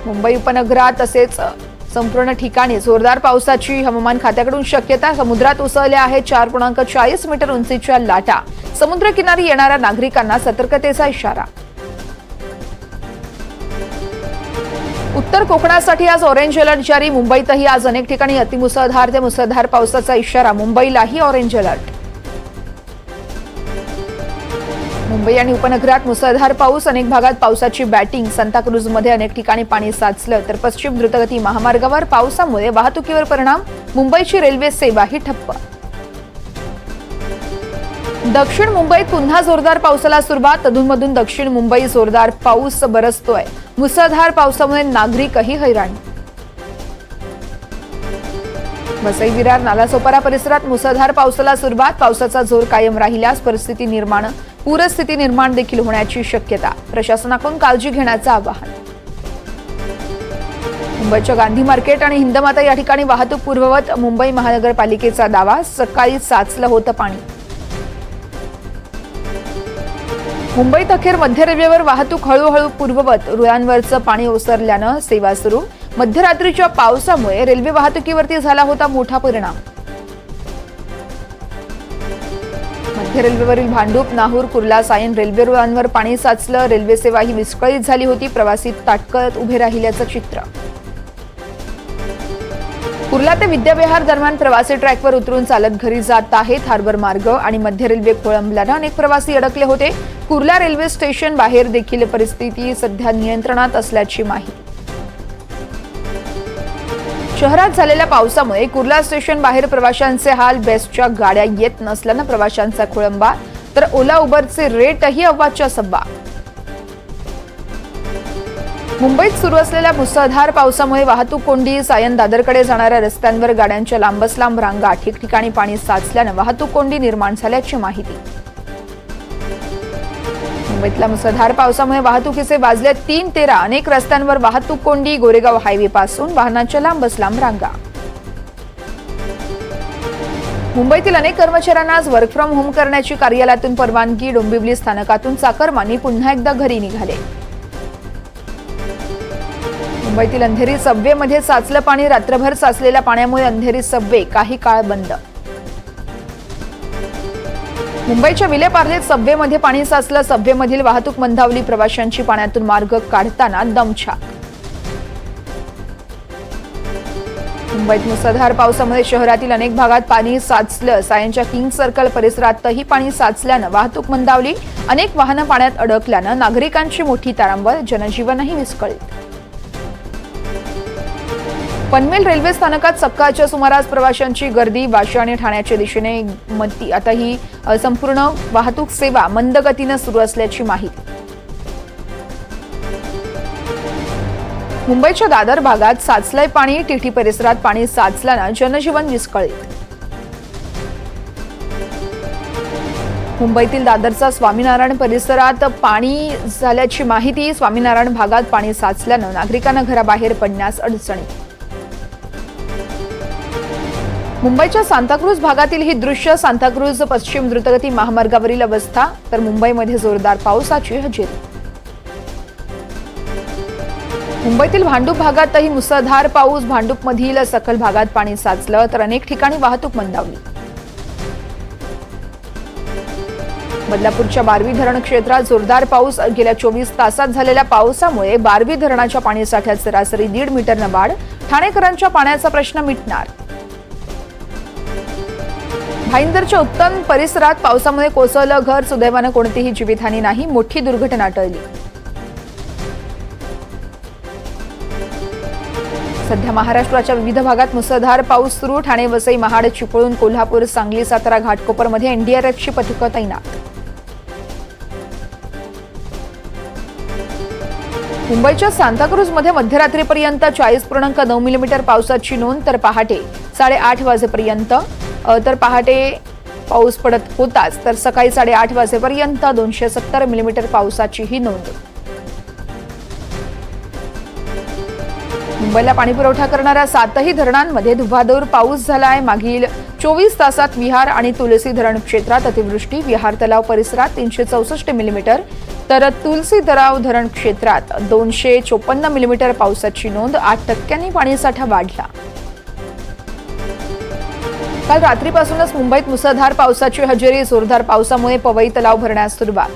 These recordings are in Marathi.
मुंबई उपनगरात तसेच संपूर्ण ठिकाणी जोरदार पावसाची हवामान खात्याकडून शक्यता। समुद्रात उसळल्या आहेत 4.40 मीटर उंचीच्या लाटा। समुद्रकिनारी येणाऱ्या नागरिकांना सतर्कतेचा इशारा। उत्तर कोकणासाठी आज ऑरेंज अलर्ट जारी। मुंबईतही आज अनेक ठिकाणी अतिमुसळधार ते मुसळधार पावसाचा इशारा। मुंबईलाही ऑरेंज अलर्ट। मुंबई आणि उपनगरात मुसळधार पाऊस। अनेक भागात पावसाची बॅटिंग। सांताक्रूझमध्ये अनेक ठिकाणी पाणी साचलं तर पश्चिम द्रुतगती महामार्गावर पावसामुळे वाहतुकीवर परिणाम। मुंबईची रेल्वे सेवाही ठप्प। दक्षिण मुंबईत पुन्हा जोरदार पावसाला सुरुवात। अधूनमधून दक्षिण मुंबई जोरदार पाऊस बरसतोय। मुसळधार पावसामुळे नागरिकही हैराण। वसई विरार नालासोपारा परिसरात मुसळधार पावसाला सुरुवात। पावसाचा जोर कायम राहिल्यास पूरस्थिती निर्माण देखील होण्याची शक्यता। प्रशासनाकडून काळजी घेण्याचं आवाहन। मुंबईच्या गांधी मार्केट आणि हिंदमाता या ठिकाणी वाहतूक पूर्ववत। मुंबई महानगरपालिकेचा दावा, सकाळी साचलं होतं पाणी। मुंबईत अखेर मध्य रेल्वेवर वाहतूक हळूहळू पूर्ववत। रुळांवरचं पाणी ओसरल्यानं सेवा सुरू। मध्यरात्रीच्या पावसामुळे रेल्वे वाहतुकीवरती झाला होता मोठा परिणाम। मध्य रेल्वेवरील भांडूप, नाहूर, कुर्ला, सायन रेल्वे रुळांवर पाणी साचलं। रेल्वे सेवा ही विस्कळीत झाली होती। प्रवासी ताटकळत उभे राहिल्याचं चित्र। कुर्ला ते विद्याविहार दरम्यान प्रवासी ट्रॅकवर उतरून चालत घरी जात आहेत। हार्बर मार्ग आणि मध्य रेल्वे खोळंबल्यानं अनेक प्रवासी अडकले होते। कुर्ला रेल्वे स्टेशन बाहेर देखील परिस्थिती सध्या नियंत्रणात असल्याची माहिती। शहरात झालेल्या पावसामुळे कुर्ला स्टेशन बाहेर प्रवाशांचे हाल। बेस्टच्या गाड्या येत नसल्यानं प्रवाशांचा खोळंबा तर ओला उबरचे रेटही अव्वाच्या सव्वा। मुंबईत सुरू असलेल्या मुसळधार पावसामुळे वाहतूक कोंडी। सायन दादरकडे जाणाऱ्या रस्त्यांवर गाड्यांच्या लांबच लांब रांगा। ठिकठिकाणी पाणी साचल्यानं वाहतूक कोंडी निर्माण झाल्याची माहिती। मुंबईतल्या मुसळधार पावसामुळे वाहतुकीचे वाजले 3:13। अनेक रस्त्यांवर वाहतूक कोंडी। गोरेगाव हायवे पासून वाहनांच्या लांबच लांब रांगा। मुंबईतील अनेक कर्मचाऱ्यांना आज वर्क फ्रॉम होम करण्याची कार्यालयातून परवानगी। डोंबिवली स्थानकातून चाकरमानी पुन्हा एकदा घरी निघाले। मुंबईतील अंधेरी सबवेमध्ये साचलं पाणी। रात्रभर साचलेल्या पाण्यामुळे अंधेरी सबवे काही काळ बंद। मुंबईच्या विलेपार्ले सबवेमध्ये पाणी साचलं। सबवेमधील वाहतूक मंदावली। प्रवाशांची पाण्यातून मार्ग काढताना दमछाक। मुंबईत मुसळधार पावसामुळे शहरातील अनेक भागात पाणी साचलं। सायनच्या किंग सर्कल परिसरातही पाणी साचल्यानं वाहतूक मंदावली। अनेक वाहनं पाण्यात अडकल्यानं नागरिकांची मोठी तारांबळ। जनजीवनही विस्कळीत। पनवेल रेल्वे स्थानकात सकाळच्या सुमारास प्रवाशांची गर्दी। वाशी आणि ठाण्याच्या दिशेने आता ही संपूर्ण वाहतूक सेवा मंद गतीने सुरू असल्याची माहिती। मुंबईच्या दादर भागात साचलंय पाणी। टिठी परिसरात पाणी साचल्यानं जनजीवन विस्कळीत। मुंबईतील दादरचा स्वामीनारायण परिसरात पाणी झाल्याची माहिती। स्वामीनारायण भागात पाणी साचल्यानं नागरिकांना घराबाहेर पडण्यास अडचणी। मुंबईच्या सांताक्रूझ भागातील ही दृश्य। सांताक्रूझ पश्चिम द्रुतगती महामार्गावरील अवस्था तर मुंबईमध्ये जोरदार पावसाची हजेरी। मुंबईतील भांडूप भागातही मुसळधार पाऊस। भांडूपमधील सखल भागात पाणी साचलं तर अनेक ठिकाणी वाहतूक मंदावली। बदलापूरच्या बारवी धरण क्षेत्रात जोरदार पाऊस। गेल्या 24 तासात झालेल्या पावसामुळे बारवी धरणाच्या पाणीसाठ्यात सरासरी 1.5 मीटरनं वाढ। ठाणेकरांच्या पाण्याचा प्रश्न मिटणार। भाईंदरच्या उत्तम परिसरात पावसामुळे कोसळलं घर। सुदैवानं कोणतीही जीवितहानी नाही। मोठी दुर्घटना टळली। सध्या महाराष्ट्राच्या विविध भागात मुसळधार पाऊस सुरू। ठाणे, वसई, महाड, चिपळूण, कोल्हापूर, सांगली, सातारा, घाटकोपरमध्ये एनडीआरएफची पथकं तैनात। मुंबईच्या सांताक्रूझमध्ये मध्यरात्रीपर्यंत 40.9 मिलीमीटर पावसाची नोंद तर पहाटे 8:30 वाजेपर्यंत पाऊस पडत होताच तर सकाळी 8:30 वाजेपर्यंत 270 मिलीमीटर पावसाची ही नोंद। मुंबईला पाणीपुरवठा करणाऱ्या 7ही धरणांमध्ये धुव्वाधूर पाऊस झालाय। मागील 24 तासात विहार आणि तुलसी धरण क्षेत्रात अतिवृष्टी। विहार तलाव परिसरात 364 मिलीमीटर तर तुलसी तलाव धरण क्षेत्रात 254 मिलीमीटर पावसाची नोंद. 8% पाणीसाठा वाढला. काल रात्रीपासूनच मुंबईत मुसळधार पावसाची हजेरी. जोरदार पावसामुळे पवई तलाव भरण्यास सुरुवात.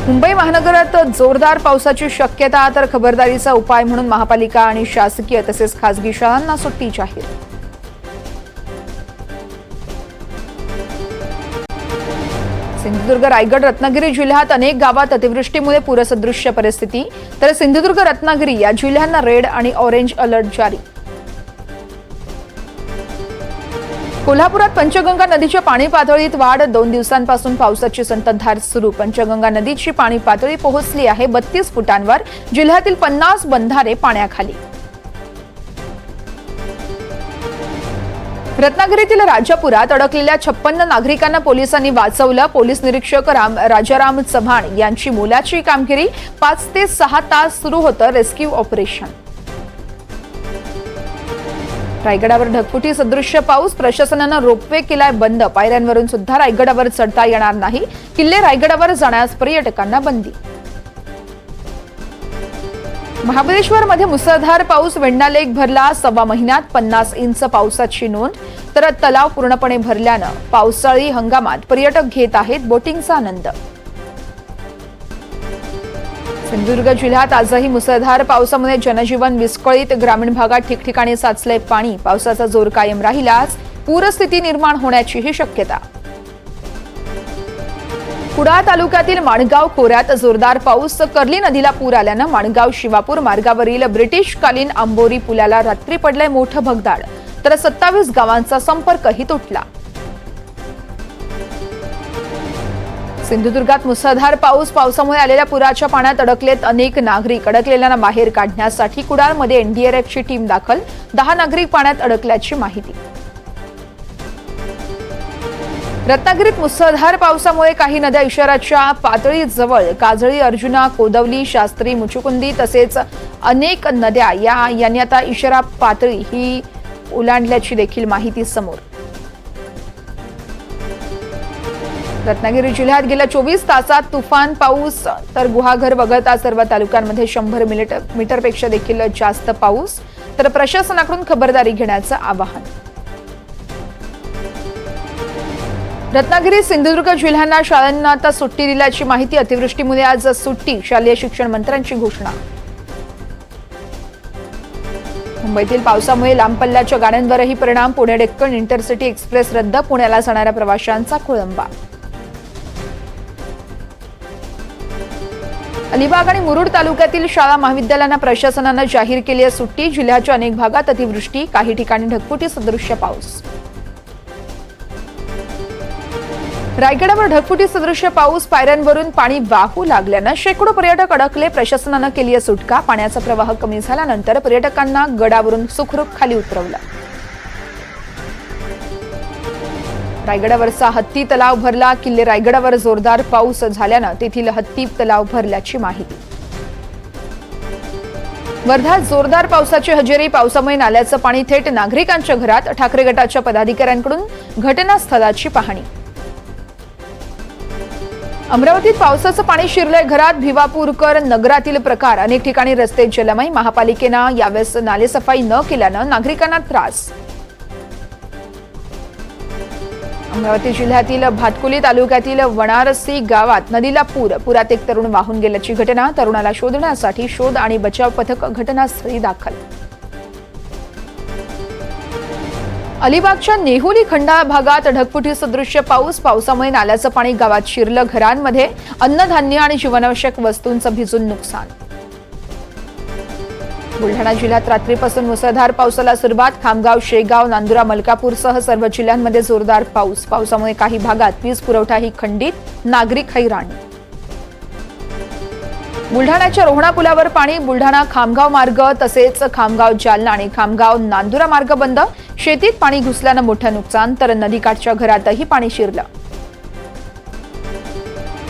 मुंबई महानगरात जोरदार पावसाची शक्यता, तर खबरदारीचा उपाय म्हणून महापालिका आणि शासकीय तसेच खासगी शाळांना सुट्टी जाहीर. सिंधुदुर्ग, रायगड, रत्नागिरी जिल्ह्यात अनेक गावात अतिवृष्टीमुळे पूरसदृश्य परिस्थिती. तर सिंधुदुर्ग, रत्नागिरी या जिल्ह्यांना रेड आणि ऑरेंज अलर्ट जारी. कोल्हापुरात पंचगंगा नदीच्या पाणी पातळीत वाढ. 2 दिवसांपासून पावसाची संततधार सुरू. पंचगंगा नदीची पाणी पातळी पोहोचली आहे 32 फुटांवर. जिल्ह्यातील 50 बंधारे पाण्याखाली. रत्नागिरीतील राजापुरात अडकलेल्या 56 नागरिकांना पोलिसांनी वाचवलं. पोलीस निरीक्षक राजाराम चव्हाण यांची मोलाची कामगिरी. 5 ते 6 तास सुरू होतं रेस्क्यू ऑपरेशन. रायगडावर ढगफुटी सदृश्य पाऊस. प्रशासनानं रोपवे केलाय बंद. पायऱ्यांवरून सुद्धा रायगडावर चढता येणार नाही. किल्ले रायगडावर जाण्यास पर्यटकांना बंदी. महाबळेश्वरमध्ये मुसळधार पाऊस. वेण्णा लेक भरला. 1.25 महिन्यात 50 इंच पावसाची नोंद. तर तलाव पूर्णपणे भरल्यानं पावसाळी हंगामात पर्यटक घेत आहेत बोटिंगचा आनंद. सिंधुदुर्ग जिल्ह्यात आजही मुसळधार पावसामुळे जनजीवन विस्कळीत. ग्रामीण भागात ठिकठिकाणी साचले पाणी. पावसाचा जोर कायम राहिलाच पूरस्थिती निर्माण होण्याचीही शक्यता. कुडाळ तालुक्यातील माणगाव खोऱ्यात जोरदार पाऊस. कर्ली नदीला पूर आल्यानं माणगाव शिवापूर मार्गावरील ब्रिटिशकालीन आंबोरी पुलाला रात्री पडलंय मोठं भगदाड. तर 27 गावांचा संपर्कही तुटला. सिंधुदुर्गात मुसळधार पाऊस. पावसामुळे आलेल्या पुराच्या पाण्यात अडकलेत अनेक नागरिक. अडकलेल्यांना बाहेर काढण्यासाठी कुडाळमध्ये एनडीआरएफची टीम दाखल. 10 नागरिक पाण्यात अडकल्याची माहिती. रत्नागिरीत मुसळधार पावसामुळे काही नद्या इशाराच्या पातळीजवळ. काजळी, अर्जुना, कोदवली, शास्त्री, मुचुकुंदी तसेच अनेक नद्या यांनी आता इशारा पातळी ही ओलांडल्याची देखील माहिती समोर. रत्नागिरी जिल्ह्यात गेल्या 24 तासात तुफान पाऊस. तर गुहागर वगळता सर्व तालुक्यांमध्ये 100 मिलीमीटरपेक्षा देखील जास्त पाऊस. तर प्रशासनाकडून खबरदारी घेण्याचं आवाहन. रत्नागिरी, सिंधुदुर्ग जिल्ह्यांना शाळांना आता सुट्टी दिल्याची माहिती. अतिवृष्टीमुळे आज सुट्टी. शालेय शिक्षण मंत्र्यांची घोषणा. मुंबईतील पावसामुळे लांब पल्ल्याच्या गाड्यांवरही परिणाम. पुणे डेक्कन इंटरसिटी एक्सप्रेस रद्द. पुण्याला जाणाऱ्या प्रवाशांचा खोळंबा. अलिबाग आणि मुरुड तालुक्यातील शाळा महाविद्यालयांना प्रशासनानं जाहीर केली आहे सुट्टी. जिल्ह्याच्या अनेक भागात अतिवृष्टी. काही ठिकाणी ढगफुटी सदृश्य पाऊस. रायगडावर ढगफुटी सदृश्य पाऊस. पायऱ्यांवरून पाणी वाहू लागल्यानं शेकडो पर्यटक अडकले. प्रशासनानं केली आहे सुटका. पाण्याचा प्रवाह कमी झाल्यानंतर पर्यटकांना गडावरून सुखरूप खाली उतरवलं. रायगडावरचा हत्ती तलाव भरला. किल्ले रायगडावर जोरदार पाऊस झाल्यानं तेथील हत्ती तलाव भरल्याची माहिती. वर्ध्यात जोरदार पावसाची हजेरी. पावसामुळे नाल्याचं पाणी थेट नागरिकांच्या घरात. ठाकरे गटाच्या पदाधिकाऱ्यांकडून घटनास्थळाची पाहणी. अमरावतीत पावसाचं पाणी शिरलंय घरात. भिवापूरकर नगरातील प्रकार. अनेक ठिकाणी रस्ते जलमय. महापालिकेनं यावेळेस नालेसफाई न केल्यानं नागरिकांना त्रास. अमरावती जिल्ह्यातील भातकुली तालुक्यातील वणारसी गावात नदीला पूर. पुरात एक तरुण वाहून गेल्याची घटना. तरुणाला शोधण्यासाठी शोध आणि बचाव पथक घटनास्थळी दाखल. अलिबागच्या नेहुली खंडाळा भागात ढगफुटी सदृश्य पाऊस. पावसामुळे नाल्याचं पाणी गावात शिरलं. घरांमध्ये अन्नधान्य आणि जीवनावश्यक वस्तूंचं भिजून नुकसान. बुलढाणा जिल्ह्यात रात्रीपासून मुसळधार पावसाला सुरुवात. खामगाव, शेगाव, नांदुरा, मलकापूरसह सर्व जिल्ह्यांमध्ये जोरदार पाऊस. पावसामुळे काही भागात वीज पुरवठाही खंडित. नागरिक हैराण. बुलढाण्याच्या रोहणा पुलावर पाणी. बुलढाणा खामगाव मार्ग तसेच खामगाव जालना आणि खामगाव नांदुरा मार्ग बंद. शेतीत पाणी घुसल्यानं मोठं नुकसान. तर नदीकाठच्या घरातही पाणी शिरलं.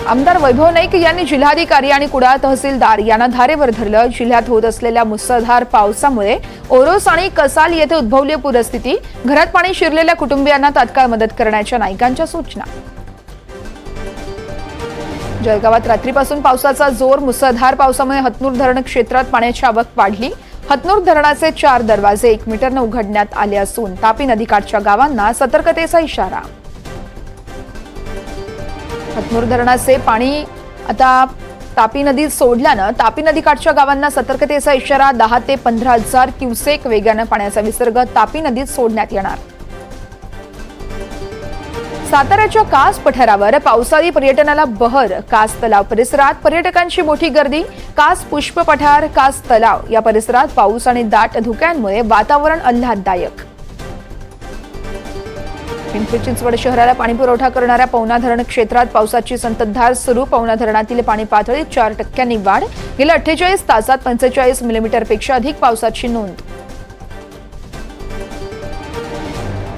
आमदार वैभव नाईक यांनी जिल्हाधिकारी आणि कुडाळ तहसीलदार यांना धारेवर धरलं. जिल्ह्यात होत असलेल्या मुसळधार पावसामुळे ओरोस आणि कसाल येथे उद्भवली पूरस्थिती. घरात पाणी शिरलेल्या कुटुंबियांना तात्काळ मदत करण्याच्या नाईकांच्या सूचना. जळगावात रात्रीपासून पावसाचा जोर. मुसळधार पावसामुळे हतनूर धरण क्षेत्रात पाण्याची आवक वाढली. हतनूर धरणाचे 4 दरवाजे 1 मीटरने उघडण्यात आले असून तापी नदीकाठच्या गावांना सतर्कतेचा इशारा. हतनूर धरणाचे पाणी आता तापी नदीत सोडल्यानं तापी नदीकाठच्या गावांना सतर्कतेचा इशारा. 10 ते 15,000 क्युसेक वेगाने पाण्याचा विसर्ग तापी नदीत सोडण्यात येणार. साताऱ्याच्या कास पठारावर पावसाळी पर्यटनाला बहर. कास तलाव परिसरात पर्यटकांची मोठी गर्दी. कास पुष्प पठार, कास तलाव या परिसरात पाऊस आणि दाट धुक्यांमुळे वातावरण आल्हाददायक. पिंपरी चिंचवड शहराला पाणीपुरवठा करणाऱ्या पवना धरण क्षेत्रात पावसाची संततधार सुरू. पवना धरणातील पाणी पातळीत 4% वाढ. गेल्या 48 तासात 45 मिलीमीटरपेक्षा अधिक पावसाची नोंद.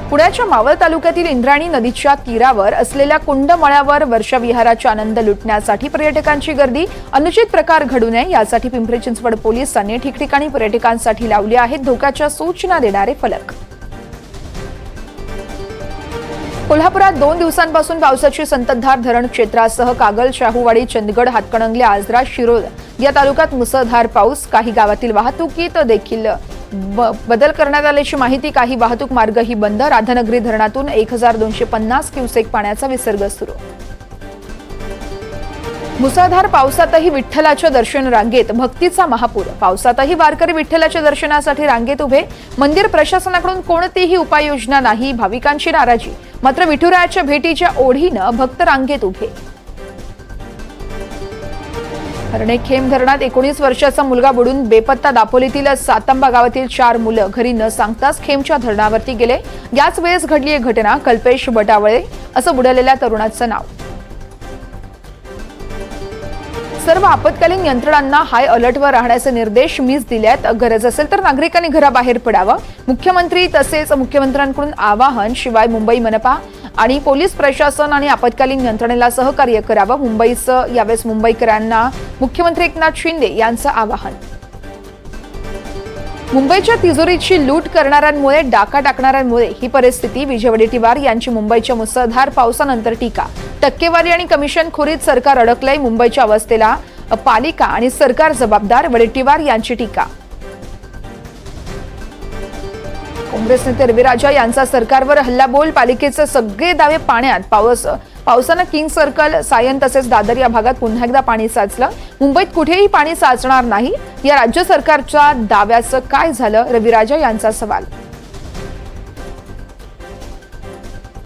पुण्याच्या मावळ तालुक्यातील इंद्रायणी नदीच्या तीरावर असलेल्या कुंडमळ्यावर वर्षाविहाराचा आनंद लुटण्यासाठी पर्यटकांची गर्दी. अनुचित प्रकार घडू नये यासाठी पिंपरी चिंचवड पोलिसांनी ठिकठिकाणी पर्यटकांसाठी लावले आहेत धोक्याच्या सूचना देणारे फलक. कोल्हापुरात 2 दिवसांपासून पावसाची संततधार. धरण क्षेत्रासह कागल, शाहूवाडी, चंदगड, हातकणंगले, आजरा, शिरोळ या तालुक्यात मुसळधार पाऊस. काही गावातील वाहतुकीत देखील बदल करण्यात आल्याची माहिती. काही वाहतूक मार्गही बंद. राधानगरी धरणातून 1250 क्युसेक पाण्याचा विसर्ग सुरू. मुसळधार पावसातही विठ्ठलाच्या दर्शन रांगेत. भक्तीचा महापूर. पावसातही वारकरी विठ्ठलाच्या दर्शनासाठी रांगेत उभे. मंदिर प्रशासनाकडून कोणतीही उपाययोजना नाही. भाविकांची नाराजी. मात्र विठुरायाच्या भेटीच्या ओढीनं भक्त रांगेत उभे. हरणेखेम धरणात 19 वर्षाचा मुलगा बुडून बेपत्ता. दापोलीतील सातंबा गावातील 4 मुलं घरी न सांगताच खेमच्या धरणावरती गेले. याच वेळेस घडली एक घटना. कल्पेश बटावळे असं बुडालेल्या तरुणाचं नाव. सर्व आपत्कालीन यंत्रणांना हाय अलर्टवर राहण्याचे निर्देश मीच दिलेत. गरज असेल तर नागरिकांनी घराबाहेर पडावं. मुख्यमंत्री तसेच मुख्यमंत्र्यांकडून आवाहन. शिवाय मुंबई मनपा आणि पोलीस प्रशासन आणि आपत्कालीन यंत्रणेला सहकार्य करावं. मुंबईचं यावेळेस मुंबईकरांना मुख्यमंत्री एकनाथ शिंदे यांचं आवाहन. मुंबईच्या तिजोरीची लूट करणाऱ्यांमुळे, डाका टाकणाऱ्यांमुळे ही परिस्थिती. विजय वडेट्टीवार यांची मुंबईच्या मुसळधार पावसानंतर टीका. टक्केवारी आणि कमिशनखोरीत सरकार अडकलंय. मुंबईच्या अवस्थेला पालिका आणि सरकार जबाबदार. वडेट्टीवार यांची टीका. काँग्रेस नेते रविराजा यांचा सरकारवर हल्लाबोल. पालिकेचे सगळे दावे पाण्यात. पावसानं किंग सर्कल, सायन तसेच दादर या भागात पुन्हा एकदा पाणी साचलं. मुंबईत कुठेही पाणी साचणार नाही या राज्य सरकारच्या दाव्याचं काय झालं? रविराजा यांचा सवाल.